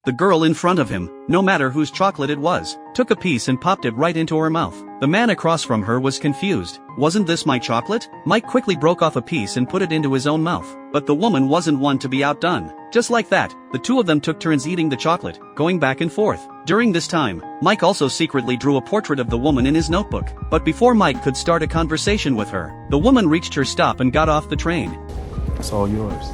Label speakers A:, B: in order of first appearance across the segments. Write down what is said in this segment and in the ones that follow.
A: The girl in front of him, no matter whose chocolate it was, took a piece and popped it right into her mouth. The man across from her was confused. "Wasn't this my chocolate?" Mike quickly broke off a piece and put it into his own mouth. But the woman wasn't one to be outdone. Just like that, the two of them took turns eating the chocolate, going back and forth. During this time, Mike also secretly drew a portrait of the woman in his notebook. But before Mike could start a conversation with her, the woman reached her stop and got off the train.
B: It's all yours.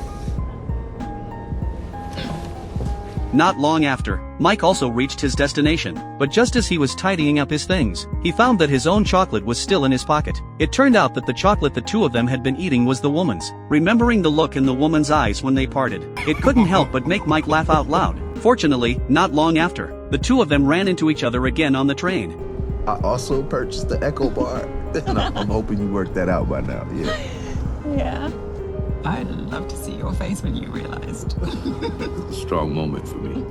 A: Not long after, Mike also reached his destination, but just as he was tidying up his things, he found that his own chocolate was still in his pocket. It turned out that the chocolate the two of them had been eating was the woman's. Remembering the look in the woman's eyes when they parted, it couldn't help but make Mike laugh out loud. Fortunately, not long after, the two of them ran into each other again on the train.
B: I also purchased the Echo Bar, and I'm hoping you worked that out by now, yeah.
C: Yeah.
D: I'd love to see your face when you realized.
B: It's a strong moment for me.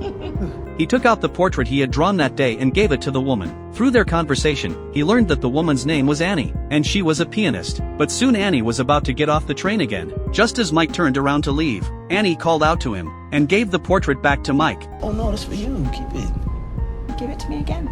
A: He took out the portrait he had drawn that day and gave it to the woman. Through their conversation, he learned that the woman's name was Annie, and she was a pianist. But soon Annie was about to get off the train again. Just as Mike turned around to leave, Annie called out to him, and gave the portrait back to Mike.
B: Oh no, that's for you, keep it.
C: Give it to me again.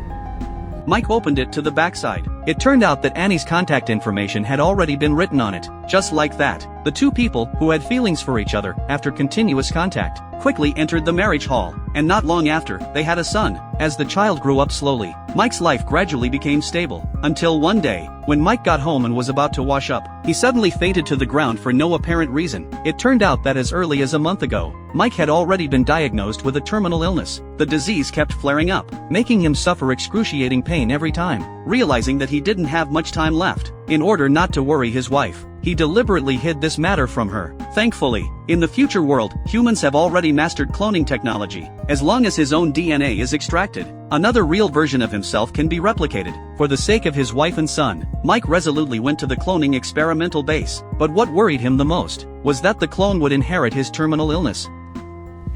A: Mike opened it to the backside. It turned out that Annie's contact information had already been written on it. Just like that, the two people, who had feelings for each other after continuous contact, quickly entered the marriage hall, and not long after, they had a son. As the child grew up slowly, Mike's life gradually became stable, until one day, when Mike got home and was about to wash up, he suddenly fainted to the ground for no apparent reason. It turned out that as early as a month ago, Mike had already been diagnosed with a terminal illness. The disease kept flaring up, making him suffer excruciating pain every time. Realizing that he didn't have much time left, in order not to worry his wife, he deliberately hid this matter from her. Thankfully, in the future world, humans have already mastered cloning technology. As long as his own DNA is extracted, another real version of himself can be replicated. For the sake of his wife and son, Mike resolutely went to the cloning experimental base. But what worried him the most was that the clone would inherit his terminal illness.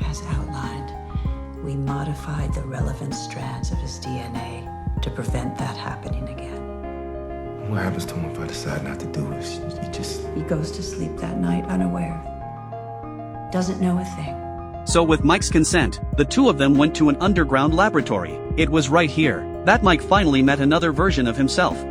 E: As outlined, we modified the relevant strands of his DNA to prevent that happening again.
B: What happens to him if I decide not to do it?
E: He goes to sleep that night unaware. Doesn't know a thing.
A: So with Mike's consent, the two of them went to an underground laboratory. It was right here that Mike finally met another version of himself.